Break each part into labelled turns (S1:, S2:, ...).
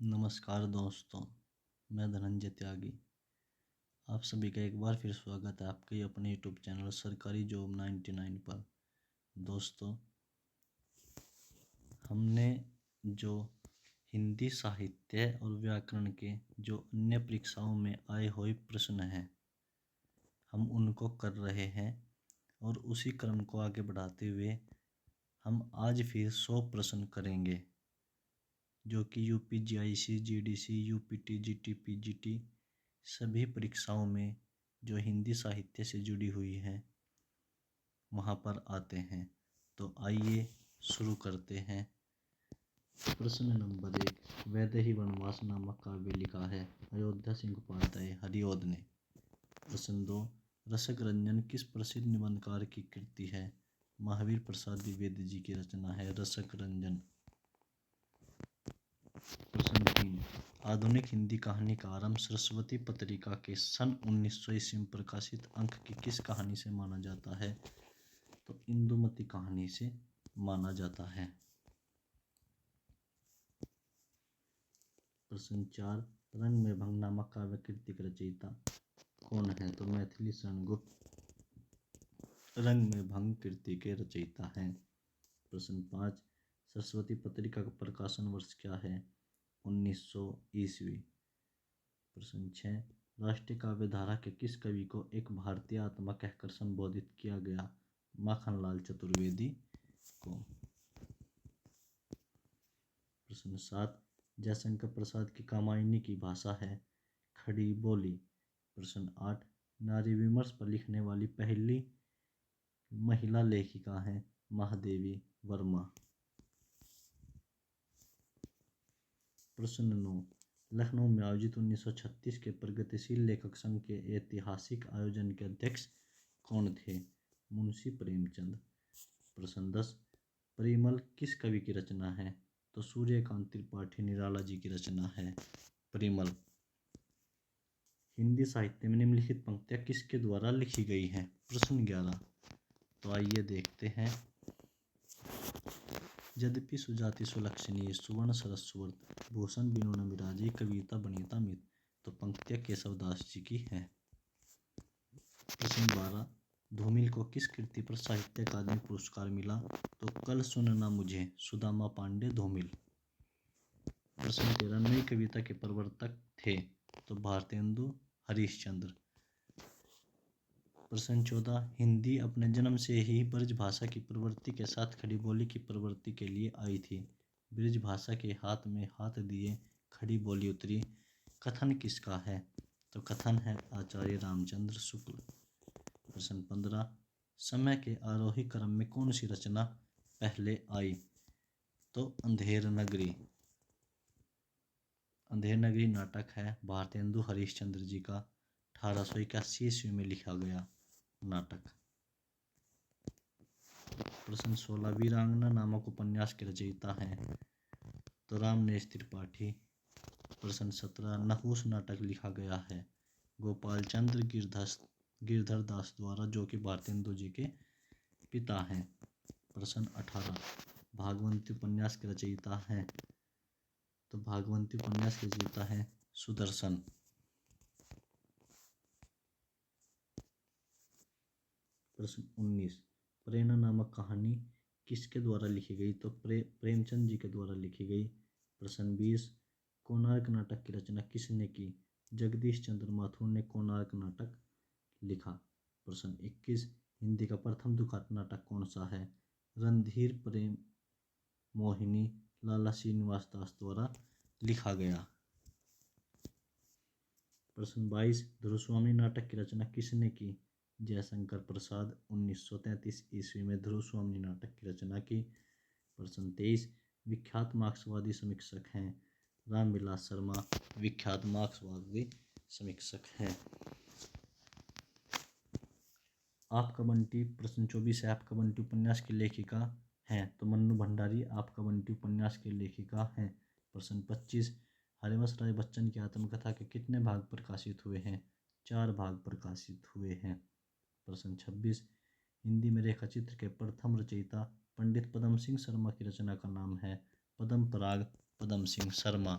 S1: नमस्कार दोस्तों, मैं धनंजय त्यागी। आप सभी का एक बार फिर स्वागत है आपके अपने यूट्यूब चैनल सरकारी जॉब 99 पर। दोस्तों, हमने जो हिंदी साहित्य और व्याकरण के जो अन्य परीक्षाओं में आए हुए प्रश्न हैं, हम उनको कर रहे हैं और उसी क्रम को आगे बढ़ाते हुए हम आज फिर 100 प्रश्न करेंगे, जो कि UP GIC, GDC, UPT, GTP, GT सभी परीक्षाओं में जो हिंदी साहित्य से जुड़ी हुई हैं वहाँ पर आते हैं। तो आइए शुरू करते हैं। प्रश्न नंबर 1, वैदेही वनवास नामक काव्य लिखा है अयोध्या सिंह उपाध्याय हरिऔध ने। प्रश्न 2, रसक रंजन किस प्रसिद्ध निबंधकार की कृति है? महावीर प्रसाद द्विवेदी जी की रचना है रसक रंजन। प्रश्न 3, आधुनिक हिंदी कहानी का आरंभ सरस्वती पत्रिका के सन 1900 ईस्वी में प्रकाशित अंक की किस कहानी से माना जाता है? तो इंदुमती कहानी से माना जाता है। प्रश्न 4, रंग में भंग नामक काव्य कृति के रचयिता कौन है? तो मैथिली शरण गुप्त रंग में भंग कृति के रचयिता हैं। प्रश्न 5, सरस्वती पत्रिका का प्रकाशन वर्ष क्या है? 1900 ईस्वी। प्रश्न 6, राष्ट्रीय काव्य धारा के किस कवि को एक भारतीय आत्मा कहकर संबोधित किया गया? माखनलाल चतुर्वेदी को। प्रश्न 7, जयशंकर प्रसाद की कामायनी की भाषा है खड़ी बोली। प्रश्न 8, नारी विमर्श पर लिखने वाली पहली महिला लेखिका है महादेवी वर्मा। प्रश्न 9, लखनऊ में आयोजित 1936 के प्रगतिशील लेखक संघ के ऐतिहासिक आयोजन के अध्यक्ष कौन थे? मुंशी प्रेमचंद। प्रश्न 10, परिमल किस कवि की रचना है? तो सूर्यकांत त्रिपाठी निराला जी की रचना है परिमल। हिंदी साहित्य में निम्नलिखित पंक्तियां किसके द्वारा लिखी गई हैं? प्रश्न 11, तो आइए देखते हैं। यद्यपि सुजाति सुलक्षणी सुवर्ण सरस सुवर्त भूषण बिनु न विराजे कविता बनीता मित। तो पंक्तियां केशवदास जी की हैं। प्रश्न 12, धूमिल को किस कृति पर साहित्य अकादमी पुरस्कार मिला? तो कल सुनना मुझे सुदामा पांडे धूमिल। प्रश्न 13, नई कविता के प्रवर्तक थे? तो भारतेंदु हरिश्चंद्र। प्रश्न 14, हिंदी अपने जन्म से ही ब्रज भाषा की प्रवृत्ति के साथ खड़ी बोली की प्रवृत्ति के लिए आई थी। ब्रज भाषा के हाथ में हाथ दिए खड़ी बोली उतरी कथन किसका है? तो कथन है आचार्य रामचंद्र शुक्ल। प्रश्न 15, समय के आरोही क्रम में कौन सी रचना पहले आई? तो अंधेर नगरी। अंधेर नगरी नाटक है भारतेंदु हरिश्चंद्र जी का 1881 ईस्वी में लिखा गया नाटक। प्रश्न 16, वीरांगना नामक उपन्यास के रचयिता हैं? तो रामनेश त्रिपाठी। प्रश्न 17, नहुस नाटक लिखा गया है गोपाल चंद्र गिरधर दास द्वारा, जो कि भारतेंदु जी के पिता हैं। प्रश्न 18, भागवंती उपन्यास के रचयिता हैं? तो भागवंती उपन्यास के रचयिता हैं सुदर्शन। प्रश्न 19, प्रेरणा नामक कहानी किसके द्वारा लिखी गई? तो प्रेमचंद जी के द्वारा लिखी गई। प्रश्न 20, कोणार्क नाटक की रचना किसने की? जगदीश चंद्र माथुर ने कोणार्क नाटक लिखा। प्रश्न 21, हिंदी का प्रथम दुखा नाटक कौन सा है? रणधीर प्रेम मोहिनी लाला श्रीनिवास दास द्वारा लिखा गया। प्रश्न 22, ध्रुवस्वामी नाटक की रचना किसने की? जयशंकर प्रसाद 1933 ईस्वी में ध्रुवस्वामी नाटक की रचना की। प्रश्न 23, विख्यात मार्क्सवादी समीक्षक हैं? रामविलास शर्मा विख्यात मार्क्सवादी समीक्षक हैं। आपका बंटी प्रश्न 24 है, आपका बंटी उपन्यास की लेखिका हैं? तो मन्नू भंडारी आपका बंटी उपन्यास की लेखिका हैं। प्रश्न 25, हरिवंश राय बच्चन की आत्मकथा के कितने भाग प्रकाशित हुए हैं? 4 भाग प्रकाशित हुए हैं। प्रश्न 26, हिंदी में रेखाचित्र के प्रथम रचयिता पंडित पदम सिंह शर्मा की रचना का नाम है? पद्म पराग पदम सिंह शर्मा।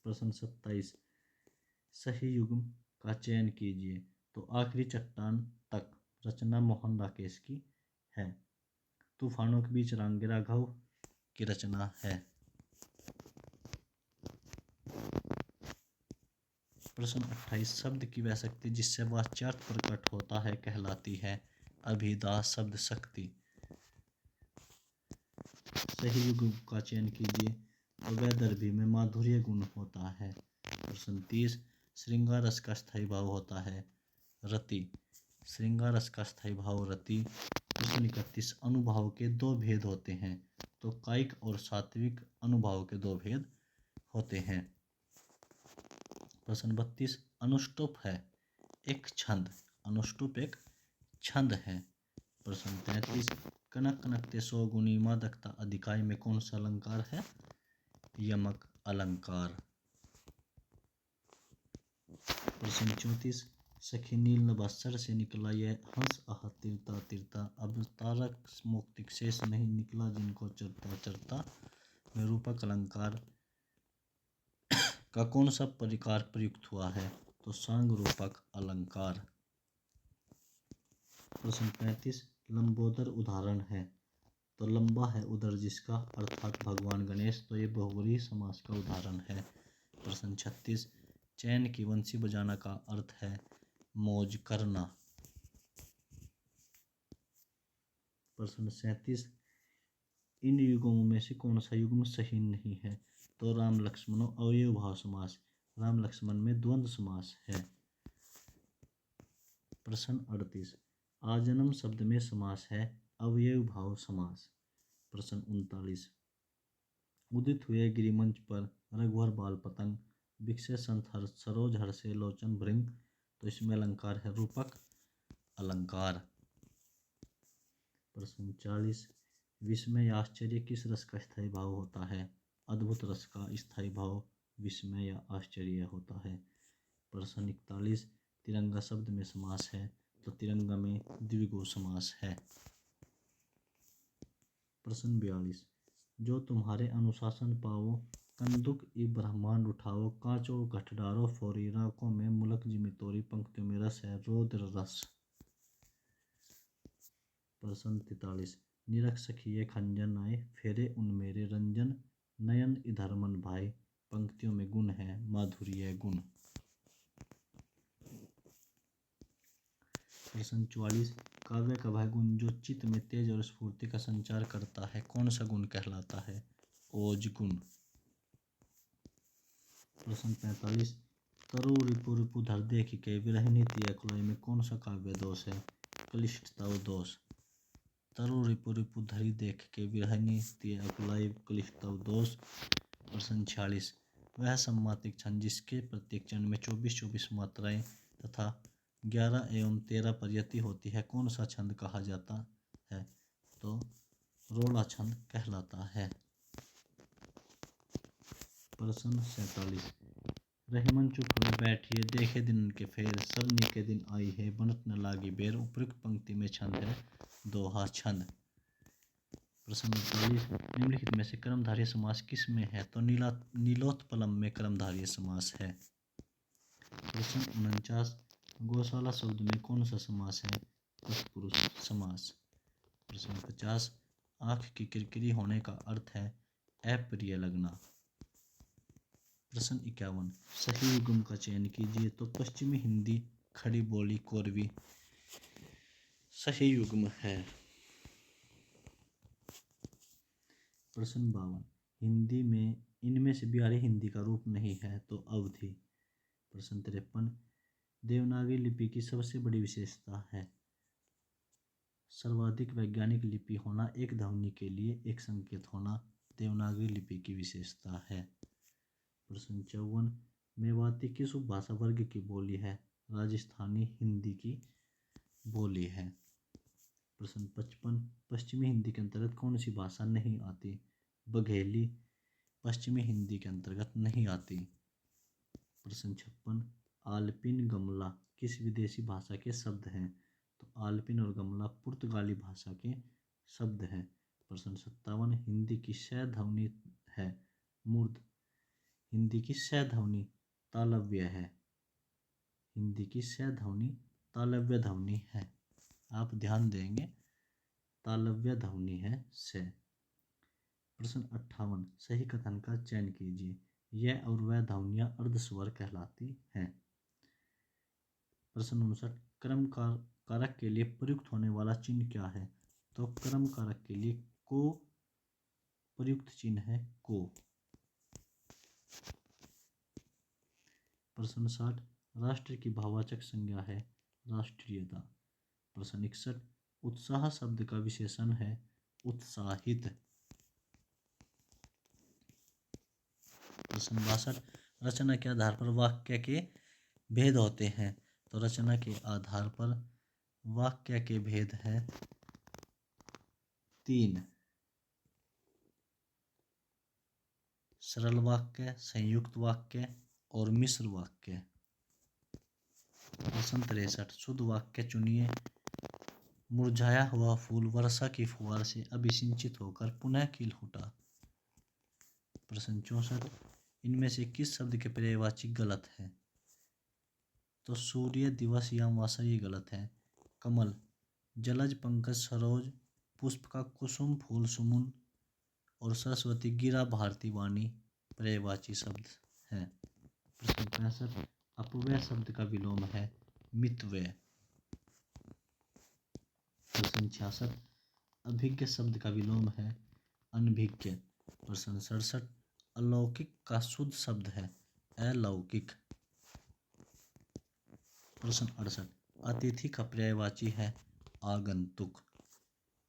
S1: प्रश्न 27, सही युग्म का चयन कीजिए। तो आखिरी चट्टान तक रचना मोहन राकेश की है। तूफानों के बीच रांगे राघव की रचना है। प्रश्न 28, शब्द की वह शक्ति जिससे वाच्यार्थ प्रकट होता है कहलाती है अभिधा शब्द शक्ति। सही युग्म का चयन कीजिए। तो वैदर्भी में माधुर्य गुण होता है। प्रश्न 30, श्रृंगार रस का स्थायी भाव होता है रति। श्रृंगार रस का स्थायी भाव रति। प्रश्न 31, अनुभाव के दो भेद होते हैं। तो कायिक और सात्विक अनुभाव के दो भेद होते हैं। प्रश्न 32, अनुष्टुप है एक छंद। अनुष्टुप एक छंद है। प्रश्न 33, कनक कनकते 100 गुनी मादकता अधिकाई में कौन सा अलंकार है? यमक अलंकार। प्रश्न 34, सखी नील नभस्सर से निकला यह हंस आह तिरता तिरता, अब तारक मौक्तिक शेष नहीं निकला जिनको चरता चरता में रूपक अलंकार का कौन सा परिकार प्रयुक्त हुआ है? तो सांग रूपक अलंकार। प्रश्न 35, लंबोदर उदाहरण है। तो लंबा है उदर जिसका अर्थात भगवान गणेश, तो ये बहुव्रीहि समास का उदाहरण है। प्रश्न 36, चैन की बंसी बजाना का अर्थ है मौज करना। प्रश्न 37, इन युग्मों में से कौन सा युग्म सही नहीं है? तो राम लक्ष्मणों अवयव भाव समास। राम लक्ष्मण में द्वंद्व समास है। प्रश्न 38, आजन्म शब्द में समास है अवयव भाव समास। प्रश्न 39, उदित हुए गिरिमंच पर रघुवर बाल पतंग, बिकसे संत हर्ष सरोज हर्षे लोचन भृंग, तो इसमें अलंकार है रूपक अलंकार। प्रश्न 40, विस्मय आश्चर्य किस रस का स्थायी भाव होता है? अद्भुत रस का स्थायी भाव विस्मय या आश्चर्य होता है। प्रश्न 41, तिरंगा शब्द में समास है। तो तिरंगा में द्विगु समास है। प्रश्न 42, जो तुम्हारे अनुशासन पावो, कंदुक इ ब्रह्मांड उठाओ, कांचो घट डारो फोरी, राकों में मुलक जिमि तोरी, पंक्तियों में रस है रौद्र रस। प्रश्न 43, निरख सखिए खंजन आए, फेरे उन मेरे रंजन, नयन इधर मन भाई, पंक्तियों में गुण है माधुर्य गुण। प्रश्न 44, काव्य का वह गुण जो चित्त में तेज और स्फूर्ति का संचार करता है कौन सा गुण कहलाता है? ओज गुण। प्रश्न 45, तरु रिपु रिपु धर देखि के विरहिणी तिय कुलाई में कौन सा काव्य दोष है? क्लिष्टता दोष। तरु रिपु रिपु धरि देख के विरहिणी तिय कुलाई, क्लिष्टता दोष। प्रश्न 46, वह सम्मातिक छंद जिसके प्रत्येक चरण में 24-24 मात्राएं तथा 11 एवं 13 पर यति होती है कौन सा छंद कहा जाता है? तो रोड़ा छंद कहलाता है। प्रश्न 47, रहीमन चुप हुए बैठिए देखे दिन के फेर, सरनी के दिन आई है बनत न लागी बेर, उपयुक्त पंक्ति में छंद है दोहा छंद। प्रश्न 48, निम्नलिखित में से कर्मधारय समास किस में है? तो नीलोत्पलम में कर्मधारय समास है। प्रश्न 49, गौशाला शब्द में कौन सा समास है? तत्पुरुष समास। प्रश्न 50, आँख की किरकिरी होने का अर्थ है अप्रिय लगना। प्रश्न 51, सही युग्म का चयन कीजिए। तो पश्चिमी हिंदी खड़ी बोली कोरवी सही युग्म है। प्रश्न 52, हिंदी में इनमें से बिहारी हिंदी का रूप नहीं है तो अवधि। प्रश्न 53, देवनागरी लिपि की सबसे बड़ी विशेषता है सर्वाधिक वैज्ञानिक लिपि होना, एक ध्वनि के लिए एक संकेत होना देवनागरी लिपि की विशेषता है। प्रश्न 54, मेवाती किस उपभाषा वर्ग की बोली है? राजस्थानी हिंदी की बोली है। प्रश्न 55, पश्चिमी हिंदी के अंतर्गत कौन सी भाषा नहीं आती? बघेली पश्चिमी हिंदी के अंतर्गत नहीं आती। प्रश्न 56, आलपिन गमला किस विदेशी भाषा के शब्द हैं? तो आलपिन और गमला पुर्तगाली भाषा के शब्द हैं। प्रश्न 57, हिंदी की श ध्वनि है मूर्ध हिंदी की स ध्वनि तालव्य है। हिंदी की स ध्वनि तालव्य ध्वनि है। आप ध्यान देंगे, तालव्य ध्वनि है से। प्रश्न 58, सही कथन का चयन कीजिए। यह और वह ध्वनियाँ अर्धस्वर कहलाती हैं। प्रश्न 59, कर्म कारक के लिए प्रयुक्त होने वाला चिन्ह क्या है? तो कर्म कारक के लिए को प्रयुक्त चिन्ह है को। प्रश्न 60, राष्ट्र की भाववाचक संज्ञा है राष्ट्रीयता। प्रश्न 61, उत्साह शब्द का विशेषण है उत्साहित। प्रश्न 62, रचना के आधार पर वाक्य के भेद होते हैं। तो रचना के आधार पर वाक्य के भेद है 3, सरल वाक्य, संयुक्त वाक्य और मिश्र वाक्य। प्रश्न 63, शुद्ध वाक्य चुनिए। मुरझाया हुआ फूल वर्षा की फुहार से अभिसिंचित होकर पुनः खिल उठा। प्रश्न 64, इनमें से किस शब्द के पर्यायवाची गलत है? तो सूर्य, दिवस या मासा ये गलत है। कमल, जलज, पंकज, सरोज, पुष्प का कुसुम, फूल सुमुन और सरस्वती, गिरा, भारती, वाणी पर्यायवाची शब्द हैं। प्रश्न 65, अपव्यय शब्द का विलोम है मितव्यय। प्रश्न 66, अभिज्ञ शब्द का विलोम है अनभिज्ञ। प्रश्न 67, अलौकिक का शुद्ध शब्द है अलौकिक। प्रश्न 68, अतिथि का पर्यायवाची है आगंतुक।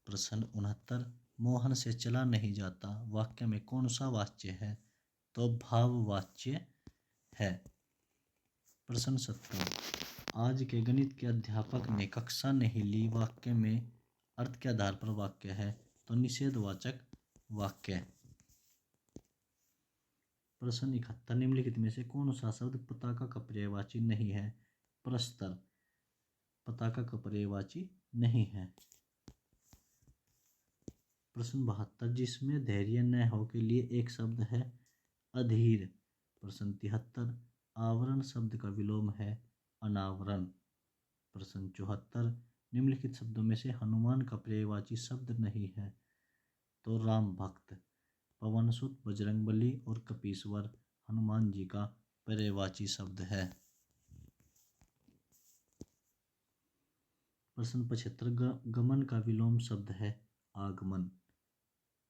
S1: प्रश्न 69, मोहन से चला नहीं जाता वाक्य में कौन सा वाच्य है? तो भाववाच्य है। प्रश्न 70, आज के गणित के अध्यापक ने कक्षा नहीं ली वाक्य में अर्थ के आधार पर वाक्य है। तो निषेधवाचक वाक्य। प्रश्न 71, निम्नलिखित में से कौन सा शब्द पताका का पर्यायवाची नहीं है? प्रस्तर पताका का पर्यायवाची नहीं है। प्रश्न 72, जिसमें धैर्य न हो के लिए एक शब्द है अधीर। प्रश्न 73, आवरण शब्द का विलोम है अनावरण। प्रश्न 74, निम्नलिखित शब्दों में से हनुमान का पर्यायवाची शब्द नहीं है। तो राम भक्त, पवनसुत, बजरंगबली और कपीश्वर हनुमान जी का पर्यायवाची शब्द है। प्रश्न 75, गमन का विलोम शब्द है आगमन।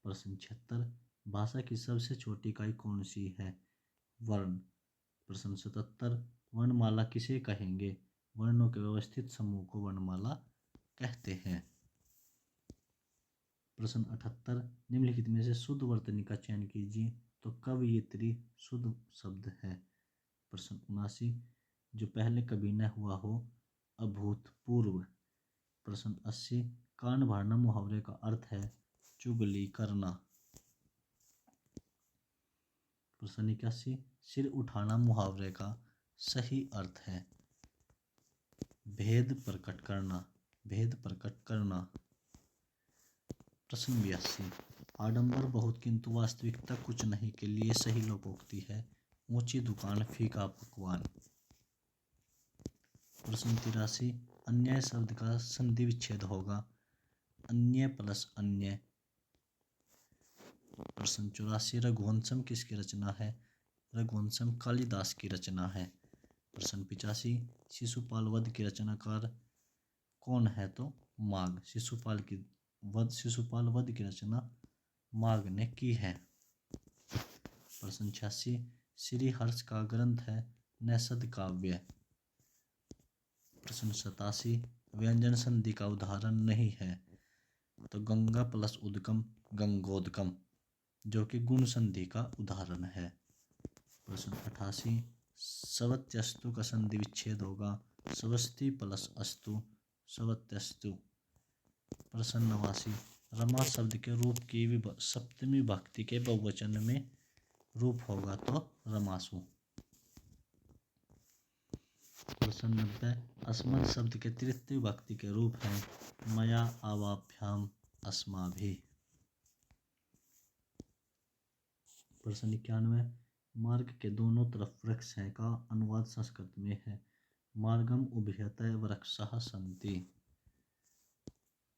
S1: प्रश्न 76, भाषा की सबसे छोटी इकाई कौन सी है? वर्ण। प्रश्न 77, वर्णमाला किसे कहेंगे? वर्णों के व्यवस्थित समूह को वर्णमाला कहते हैं। प्रश्न 78, निम्नलिखित में से शुद्ध वर्तनी का चयन कीजिए। तो कवयित्री शुद्ध शब्द है। प्रश्न 79, जो पहले कभी न हुआ हो अभूतपूर्व। प्रश्न 80, कान भरना मुहावरे का अर्थ है चुगली करना। प्रश्न 81, सिर उठाना मुहावरे का सही अर्थ है भेद प्रकट करना। भेद प्रकट करना। प्रश्न 82, आडंबर बहुत किंतु वास्तविकता कुछ नहीं के लिए सही लोकोक्ति है ऊंची दुकान फीका पकवान। प्रश्न 83, अन्याय शब्द का संधि विच्छेद होगा अन्य प्लस अन्य। प्रश्न 84, रघुवंशम किसकी रचना है? रघुवंशम कालिदास की रचना है। प्रश्न 85, शिशुपाल वध की रचनाकार कौन है? तो माघ। शिशुपाल वध की रचना माघ ने की है। प्रश्न 86, श्री हर्ष का ग्रंथ है नैषध काव्य। प्रश्न 87, व्यंजन संधि का उदाहरण नहीं है। तो गंगा प्लस उदकम गंगोदकम, जो कि गुण संधि का उदाहरण है। प्रश्न 88, सवत्यस्तु का संधि विच्छेद होगा स्वस्ति प्लस अस्तु सवत्यस्तु। प्रश्न 89, रमा शब्द के रूप की सप्तमी भक्ति के बहुवचन में रूप होगा तो रमासु। प्रश्न 90, अस्मत् शब्द के तृतीय विभक्ति के रूप हैं मया आवाभ्याम अस्माभिः। प्रश्न 91, मार्ग के दोनों तरफ वृक्ष हैं का अनुवाद संस्कृत में है मार्गम उभयतः वृक्षाः सन्ति।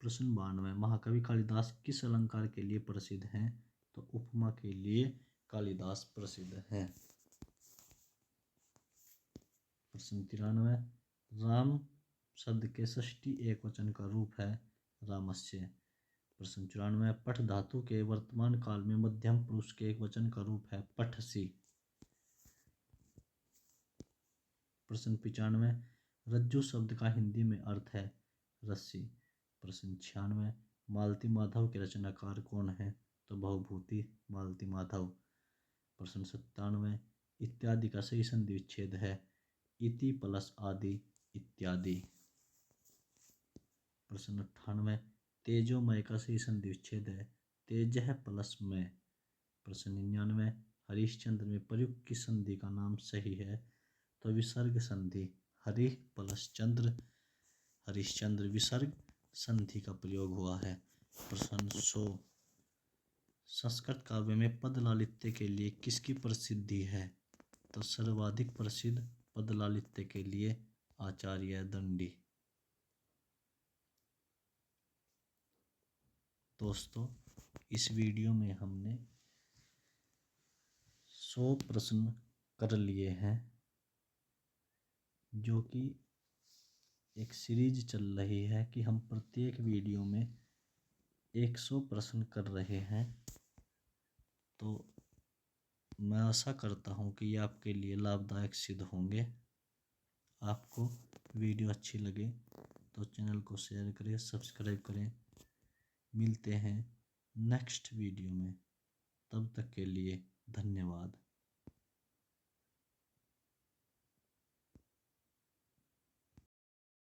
S1: प्रश्न 92 महाकवि कालिदास किस अलंकार के लिए प्रसिद्ध हैं? तो उपमा के लिए कालिदास प्रसिद्ध हैं। प्रश्न 93 राम शब्द के षष्ठी एक वचन का रूप है रामस्य। प्रश्न 94 पठ धातु के वर्तमान काल में मध्यम पुरुष के एक वचन का रूप है पठसी। प्रश्न 95 रज्जु शब्द का हिंदी में अर्थ है रस्सी। प्रश्न 96 मालती माधव के रचनाकार कौन है? तो भवभूति मालती माधव। प्रश्न 97 इत्यादि का सही संधि विच्छेद है इति प्लस आदि इत्यादि। प्रश्न 98 तेजोमय का सही संधि विच्छेद है तेजः प्लस मय। प्रश्न 99 हरिश्चंद्र में प्रयुक्त किस संधि का नाम सही है? तो विसर्ग संधि हरि प्लस चंद्र हरिश्चंद्र विसर्ग संधि का प्रयोग हुआ है। प्रश्न 100 संस्कृत काव्य में पद लालित्य के लिए किसकी प्रसिद्धि है? तो सर्वाधिक प्रसिद्ध पद लालित्य के लिए आचार्य दंडी। दोस्तों इस वीडियो में हमने 100 प्रश्न कर लिए हैं जो कि एक सीरीज चल रही है कि हम प्रत्येक वीडियो में 100 प्रश्न कर रहे हैं। तो मैं आशा करता हूँ कि ये आपके लिए लाभदायक सिद्ध होंगे। आपको वीडियो अच्छी लगे तो चैनल को शेयर करें सब्सक्राइब करें। मिलते हैं नेक्स्ट वीडियो में, तब तक के लिए धन्यवाद।